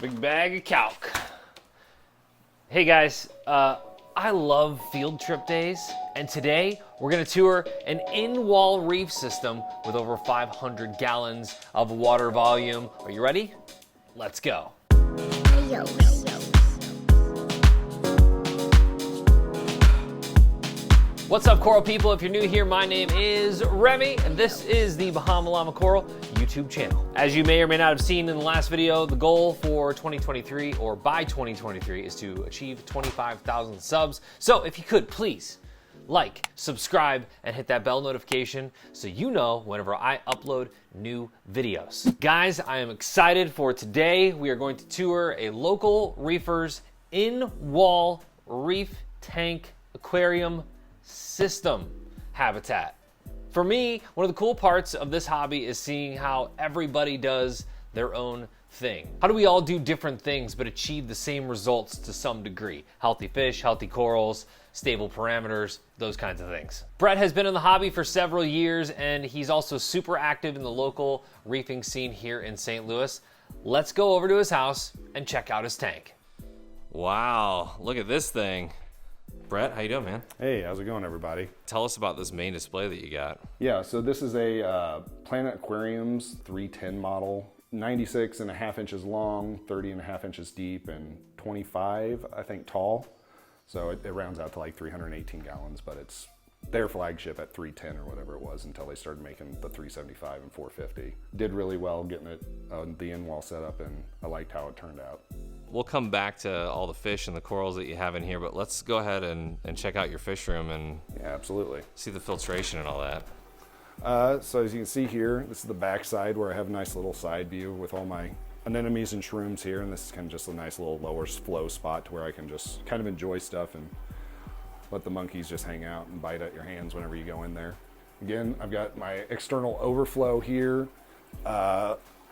Big bag of calc. Hey guys, I love field trip days, and today we're gonna tour an in-wall reef system with over 500 gallons of water volume. Are you ready? Let's go. What's up, coral people? If you're new here, my name is Remy, and this is the Bahama Llama Coral YouTube channel. As you may or may not have seen in the last video, the goal for 2023, or by 2023, is to achieve 25,000 subs. So if you could, please like, subscribe, and hit that bell notification so you know whenever I upload new videos. Guys, I am excited for today. We are going to tour a local reefer's in-wall reef tank aquarium system habitat. For me, one of the cool parts of this hobby is seeing how everybody does their own thing. How do we all do different things but achieve the same results to some degree? Healthy fish, healthy corals, stable parameters, those kinds of things. Brett has been in the hobby for several years, and he's also super active in the local reefing scene here in St. Louis. Let's go over to his house and check out his tank. Wow, look at this thing. Brett, how you doing, man? Hey, how's it going, everybody? Tell us about this main display that you got. Yeah, so this is a Planet Aquariums 310 model, 96 and a half inches long, 30 and a half inches deep, and 25, I think, tall. So it rounds out to like 318 gallons, but it's their flagship at 310 or whatever it was until they started making the 375 and 450. Did really well getting it the in-wall setup, and I liked how it turned out. We'll come back to all the fish and the corals that you have in here, but let's go ahead and check out your fish room and Yeah, absolutely. see the filtration and all that. So as you can see here, this is the back side where I have a nice little side view with all my anemones and shrooms here, and this is kind of just a nice little lower flow spot to where I can just kind of enjoy stuff and let the monkeys just hang out and bite at your hands whenever you go in there. Again, I've got my external overflow here.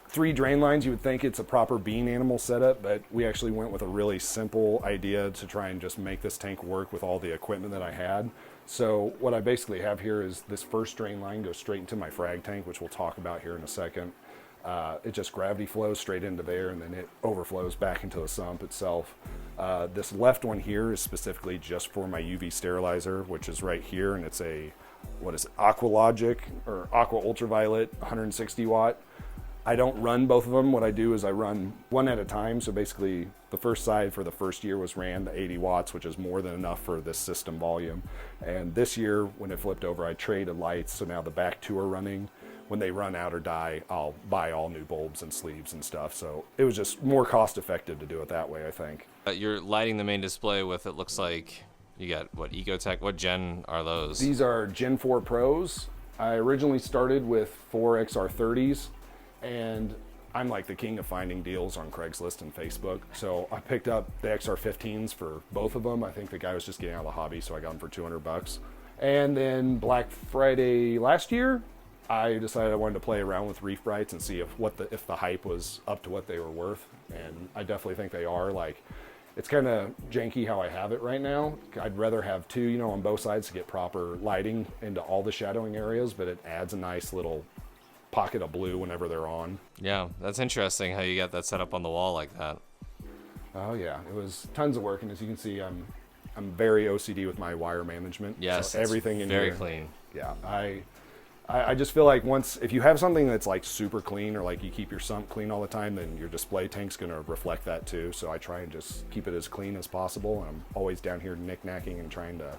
3 drain lines. You would think it's a proper bean animal setup, but we actually went with a really simple idea to try and just make this tank work with all the equipment that I had. So what I basically have here is this first drain line goes straight into my frag tank, which we'll talk about here in a second. It just gravity flows straight into there, and then it overflows back into the sump itself. This left one here is specifically just for my UV sterilizer, which is right here, and it's a, Aqualogic or Aqua Ultraviolet 160 watt. I don't run both of them. What I do is I run one at a time. So basically the first side for the first year was ran the 80 watts, which is more than enough for this system volume. And this year when it flipped over, I traded lights. So now the back 2 are running. When they run out or die, I'll buy all new bulbs and sleeves and stuff. So it was just more cost effective to do it that way, I think. You're lighting the main display with, it looks like you got, what, Ecotech? What gen are those? These are Gen 4 Pros. I originally started with 4 XR30s. And I'm like the king of finding deals on Craigslist and Facebook. So I picked up the XR15s for both of them. I think the guy was just getting out of the hobby, so I got them for 200 bucks. And then Black Friday last year, I decided I wanted to play around with Reef Brights and see if the hype was up to what they were worth. And I definitely think they are. Like, it's kind of janky how I have it right now. I'd rather have 2, on both sides to get proper lighting into all the shadowing areas, but it adds a nice little pocket of blue whenever they're on. Yeah, that's interesting how you got that set up on the wall like that. Oh yeah, it was tons of work, and as you can see, I'm very OCD with my wire management. Yes, so everything in very here, clean. Yeah, I just feel like if you have something that's like super clean, or like you keep your sump clean all the time, then your display tank's gonna reflect that too. So I try and just keep it as clean as possible, and I'm always down here knick-knacking and trying to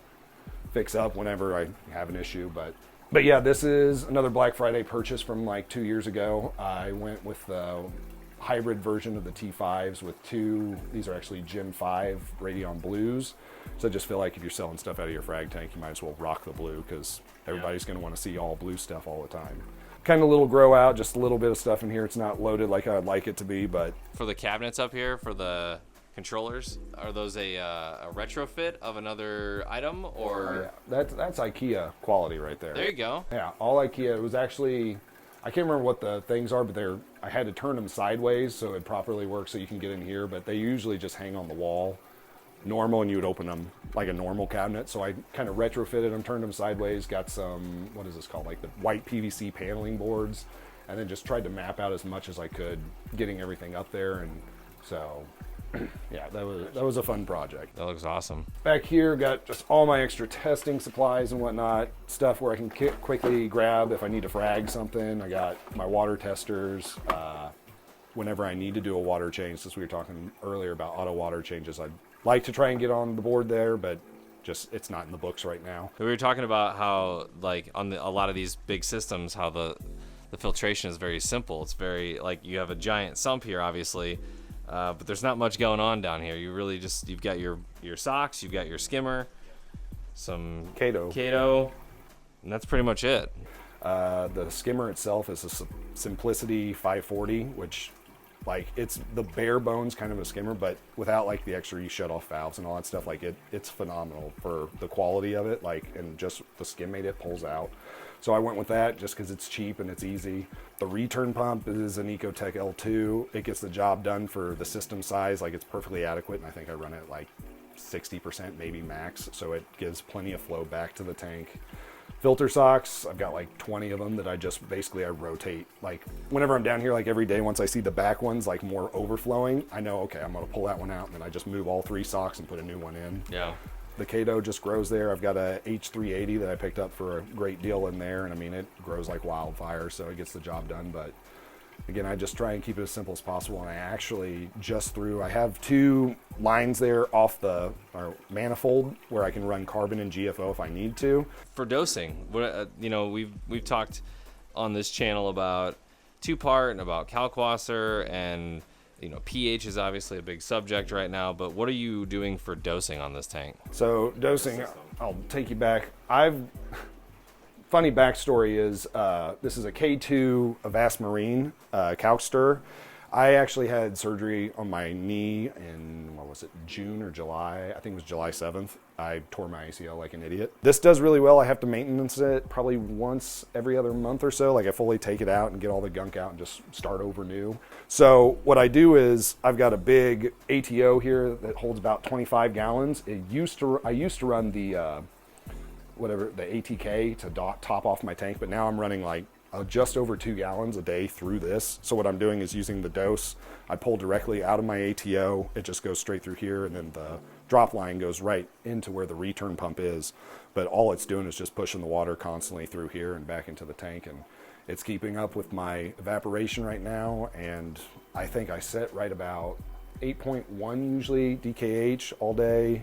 fix up whenever I have an issue. But yeah, this is another Black Friday purchase from like 2 years ago. I went with the hybrid version of the T5s with 2, these are actually Gen 5 Radion Blues. So I just feel like if you're selling stuff out of your frag tank, you might as well rock the blue, because everybody's going to want to see all blue stuff all the time. Kind of little grow out, just a little bit of stuff in here. It's not loaded like I'd like it to be, but... For the cabinets up here, for the controllers, are those a retrofit of another item, or? Yeah, that's IKEA quality right there. There you go. Yeah, all IKEA. It was actually, I can't remember what the things are, but I had to turn them sideways so it properly works so you can get in here, but they usually just hang on the wall normal, and you would open them like a normal cabinet. So I kind of retrofitted them, turned them sideways, got some, what is this called, like the white PVC paneling boards, and then just tried to map out as much as I could, getting everything up there. And So yeah, that was a fun project. That looks awesome. Back here, got just all my extra testing supplies and whatnot, stuff where I can quickly grab if I need to frag something. I got my water testers. Whenever I need to do a water change, since we were talking earlier about auto water changes, I'd like to try and get on the board there, but just it's not in the books right now. We were talking about how, like, on a lot of these big systems, how the filtration is very simple. It's very, like, you have a giant sump here, obviously, but there's not much going on down here. You really just, you've got your socks, you've got your skimmer, some Kato, and that's pretty much it. The skimmer itself is a Simplicity 540, which, like, it's the bare bones kind of a skimmer, but without like the extra shut-off valves and all that stuff. Like it's phenomenal for the quality of it, like, and just the skim mate it pulls out. So I went with that just because it's cheap and it's easy. The return pump is an Ecotech L2. It gets the job done for the system size. Like, it's perfectly adequate, and I think I run it like 60% maybe max, so it gives plenty of flow back to the tank. Filter socks, I've got like 20 of them that I just basically I rotate. Like, whenever I'm down here, like every day, once I see the back ones like more overflowing, I know, okay, I'm gonna pull that one out, and then I just move all 3 socks and put a new one in. Yeah. The Kato just grows there. I've got a H380 that I picked up for a great deal in there, and I mean, it grows like wildfire, so it gets the job done. But again, I just try and keep it as simple as possible, and I actually I have 2 lines there off the manifold where I can run carbon and GFO if I need to. For dosing, you know, we've talked on this channel about 2-part and about Kalkwasser, and you know, pH is obviously a big subject right now, but what are you doing for dosing on this tank? So dosing, I'll take you back. Funny backstory is this is a K2 Avast Marine Kalkster. I actually had surgery on my knee in, what was it, June or July? I think it was July 7th. I tore my ACL like an idiot. This does really well. I have to maintenance it probably once every other month or so. Like, I fully take it out and get all the gunk out and just start over new. So what I do is I've got a big ATO here that holds about 25 gallons. I used to run the the ATK to top off my tank, but now I'm running like just over 2 gallons a day through this. So what I'm doing is using the dose. I pull directly out of my ATO. It just goes straight through here, and then the drop line goes right into where the return pump is. But all it's doing is just pushing the water constantly through here and back into the tank, and it's keeping up with my evaporation right now. And I think I set right about 8.1 usually DKH all day,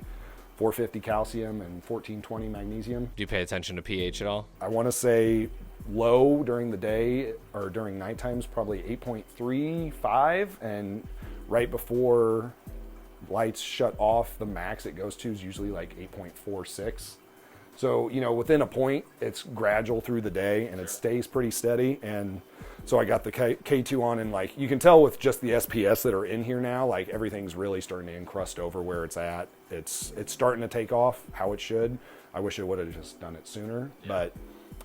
450 calcium and 1420 magnesium. Do you pay attention to pH at all? I want to say low during the day, or during night times, probably 8.35, and right before lights shut off, the max it goes to is usually like 8.46. So, you know, within a point, it's gradual through the day, and it stays pretty steady. And so I got the K2 on, and like, you can tell with just the SPS that are in here now, like, everything's really starting to encrust over where it's at. It's starting to take off how it should. I wish I would have just done it sooner, but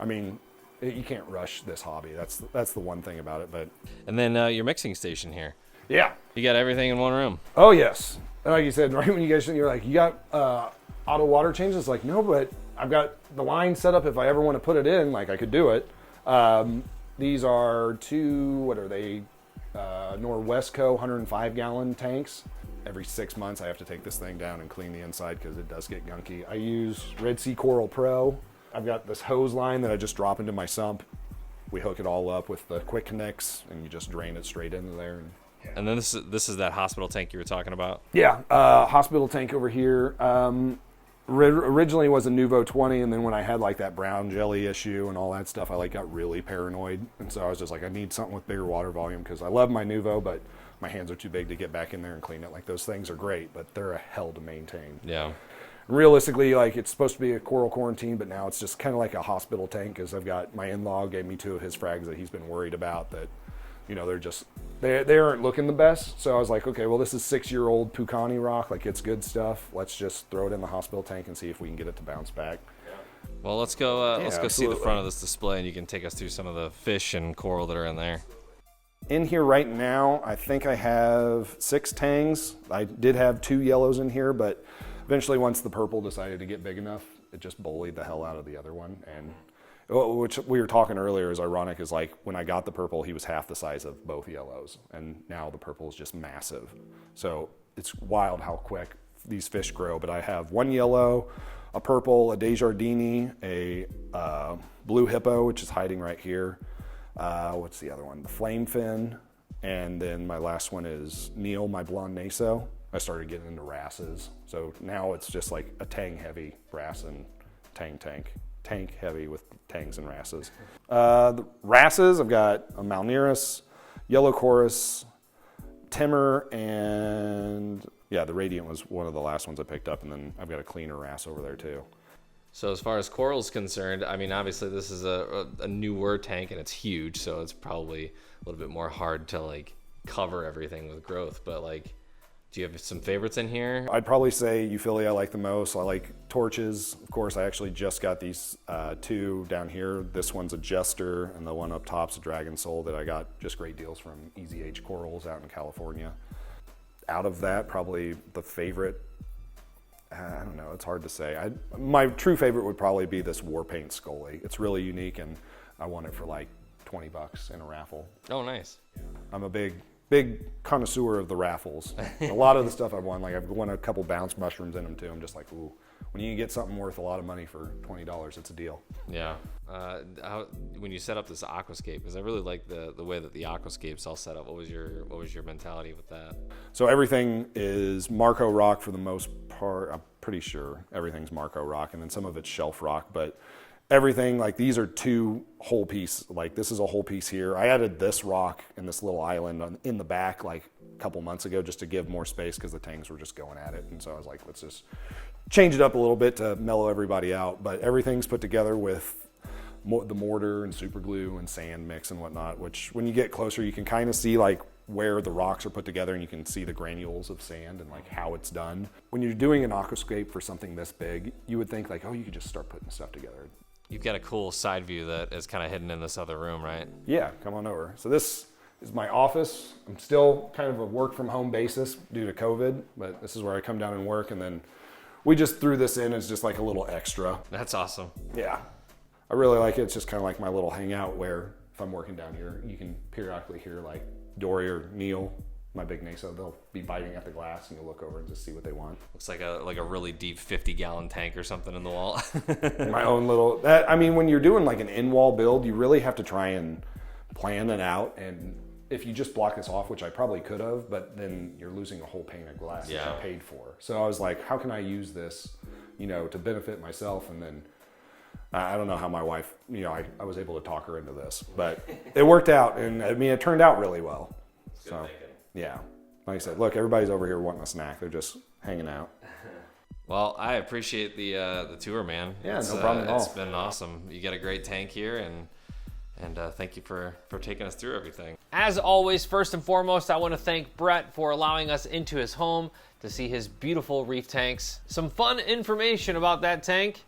I mean, you can't rush this hobby. That's the one thing about it. But and then your mixing station here. Yeah, you got everything in one room. Oh yes, and like you said, right when you guys, you're like, you got auto water changes. Like, no, but I've got the line set up. If I ever want to put it in, like, I could do it. These are 2, what are they? Norwesco 105 gallon tanks. Every 6 months, I have to take this thing down and clean the inside because it does get gunky. I use Red Sea Coral Pro. I've got this hose line that I just drop into my sump. We hook it all up with the quick connects, and you just drain it straight into there. And then this is that hospital tank you were talking about? Yeah, hospital tank over here. Originally was a Nuvo 20, and then when I had like that brown jelly issue and all that stuff, I like got really paranoid. And so I was just like, I need something with bigger water volume, because I love my Nuvo, but my hands are too big to get back in there and clean it. Like, those things are great, but they're a hell to maintain. Yeah. Realistically, like, it's supposed to be a coral quarantine, but now it's just kind of like a hospital tank, because I've got my in-law gave me 2 of his frags that he's been worried about that, you know, they aren't looking the best. So I was like, okay, well, this is 6-year-old Pukani rock. Like, it's good stuff. Let's just throw it in the hospital tank and see if we can get it to bounce back. Well, let's go absolutely. See the front of this display, and you can take us through some of the fish and coral that are in there. In here right now, I think I have 6 tangs. I did have 2 yellows in here, but eventually once the purple decided to get big enough, it just bullied the hell out of the other one. And which we were talking earlier is ironic, is like when I got the purple, he was half the size of both yellows, and now the purple is just massive. So it's wild how quick these fish grow. But I have one yellow, a purple, a Desjardins, a blue hippo, which is hiding right here. What's the other one? The flame fin. And then my last one is Neil, my blonde naso. I started getting into wrasses. So now it's just like a tang heavy wrasse and tank heavy with tangs and wrasses. The wrasses, I've got a Malneiris, yellow chorus, Timmer, and yeah, the Radiant was one of the last ones I picked up, and then I've got a cleaner wrasse over there too. So as far as coral's concerned, I mean, obviously this is a newer tank and it's huge, so it's probably a little bit more hard to like cover everything with growth, but like, do you have some favorites in here? I'd probably say Euphyllia I like the most. I like torches. Of course, I actually just got these two down here. This one's a Jester, and the one up top's a Dragon Soul that I got just great deals from Easy H Corals out in California. Out of that, probably the favorite, I don't know, it's hard to say. My true favorite would probably be this Warpaint Scully. It's really unique, and I won it for like $20 in a raffle. Oh, nice. I'm a big connoisseur of the raffles. A lot of the stuff I've won, like I've won a couple bounce mushrooms in them too. I'm just like, ooh, when you can get something worth a lot of money for $20, it's a deal. Yeah. When you set up this aquascape, because I really like the way that the aquascape's all set up. What was your mentality with that? So everything is Marco rock for the most part. I'm pretty sure everything's Marco rock, and then some of it's shelf rock, but everything, like these are two whole piece, like this is a whole piece here. I added this rock in this little island in the back like a couple months ago just to give more space because the tangs were just going at it. And so I was like, let's just change it up a little bit to mellow everybody out. But everything's put together with the mortar and super glue and sand mix and whatnot, which when you get closer, you can kind of see like where the rocks are put together, and you can see the granules of sand and like how it's done. When you're doing an aquascape for something this big, you would think like, oh, you could just start putting stuff together. You've got a cool side view that is kind of hidden in this other room, right? Yeah, come on over. So this is my office. I'm still kind of a work from home basis due to COVID, but this is where I come down and work, and then we just threw this in as just like a little extra. That's awesome. Yeah, I really like it. It's just kind of like my little hangout where if I'm working down here, you can periodically hear like Dory or Neil, my big naso, they'll be biting at the glass, and you'll look over and just see what they want. Looks like a really deep 50-gallon tank or something in the wall. My own little, I mean, when you're doing like an in-wall build, you really have to try and plan it out. And if you just block this off, which I probably could have, but then you're losing a whole pane of glass that I paid for. So I was like, how can I use this, to benefit myself? And then I don't know how my wife, I was able to talk her into this, but it worked out. And I mean, it turned out really well. So. Yeah, like I said, look, everybody's over here wanting a snack. They're just hanging out. Well, I appreciate the tour, man. Yeah, no problem at all. It's been awesome. You got a great tank here, and thank you for taking us through everything. As always, first and foremost, I want to thank Brett for allowing us into his home to see his beautiful reef tanks. Some fun information about that tank: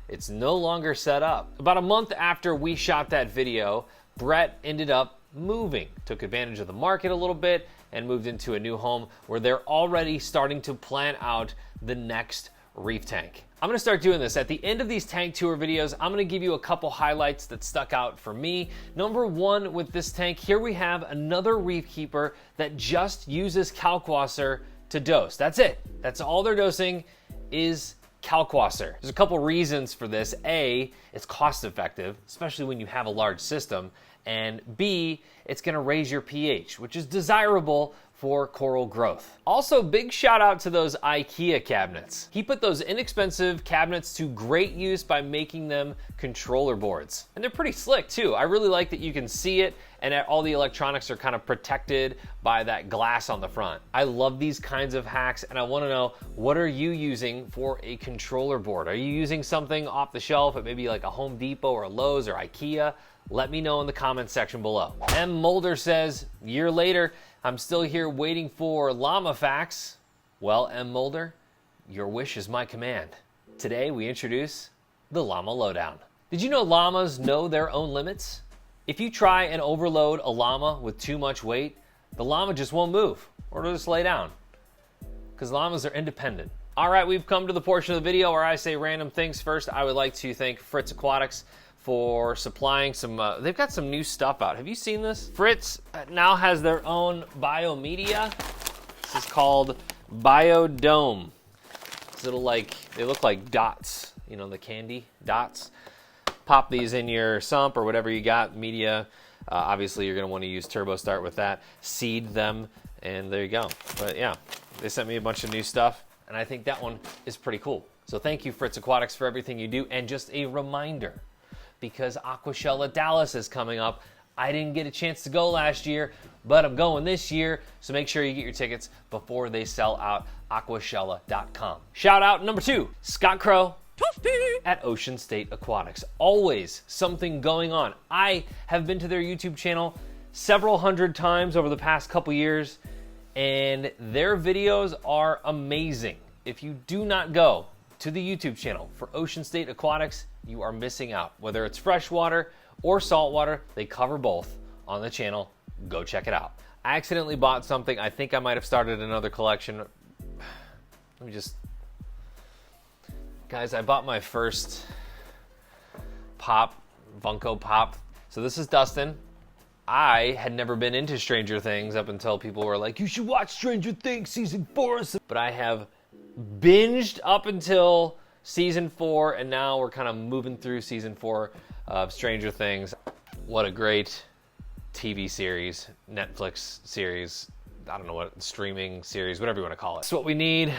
it's no longer set up. About a month after we shot that video, Brett ended up moving, took advantage of the market a little bit, and moved into a new home where they're already starting to plan out the next reef tank. I'm gonna start doing this. At the end of these tank tour videos, I'm gonna give you a couple highlights that stuck out for me. Number one, with this tank, here we have another reef keeper that just uses Kalkwasser to dose. That's it. That's all they're dosing is Kalkwasser. There's a couple reasons for this. A, it's cost effective, especially when you have a large system. And B, it's gonna raise your pH, which is desirable for coral growth. Also, big shout out to those IKEA cabinets. He put those inexpensive cabinets to great use by making them controller boards. And they're pretty slick too. I really like that you can see it, and all the electronics are kind of protected by that glass on the front. I love these kinds of hacks, and I wanna know, what are you using for a controller board? Are you using something off the shelf at maybe like a Home Depot or a Lowe's or IKEA? Let me know in the comments section below. M. Mulder says, year later, I'm still here waiting for llama facts. Well, M. Mulder, your wish is my command. Today we introduce the Llama Lowdown. Did you know llamas know their own limits? If you try and overload a llama with too much weight, the llama just won't move, or it'll just lay down, because llamas are independent. All right, we've come to the portion of the video where I say random things. First, I would like to thank Fritz Aquatics for supplying some, they've got some new stuff out. Have you seen this? Fritz now has their own biomedia. This is called Biodome. It's little they look like dots, you know, the candy dots. Pop these in your sump or whatever you got, media. Obviously, you're gonna wanna use TurboStart with that. Seed them, and there you go. But yeah, they sent me a bunch of new stuff, and I think that one is pretty cool. So thank you, Fritz Aquatics, for everything you do. And just a reminder, because Aquashella Dallas is coming up, I didn't get a chance to go last year, but I'm going this year, so make sure you get your tickets before they sell out. Aquashella.com. Shout out number 2, Scott Crow at Ocean State Aquatics. Always something going on. I have been to their YouTube channel several hundred times over the past couple years, and their videos are amazing. If you do not go to the YouTube channel for Ocean State Aquatics, you are missing out. Whether it's freshwater or saltwater, they cover both on the channel. Go check it out. I accidentally bought something. I think I might have started another collection. Let me just... Guys, I bought my first pop, Funko Pop. So this is Dustin. I had never been into Stranger Things up until people were like, you should watch Stranger Things season 4. But I have binged up until season 4, and now we're kind of moving through season 4 of Stranger Things. What a great TV series, Netflix series. I don't know what, streaming series, whatever you want to call it. That's what we need,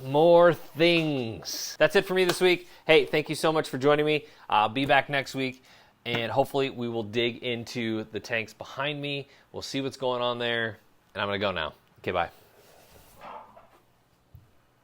more things. That's it for me this week. Hey, thank you so much for joining me. I'll be back next week, and hopefully we will dig into the tanks behind me. We'll see what's going on there, and I'm gonna go now. Okay, bye.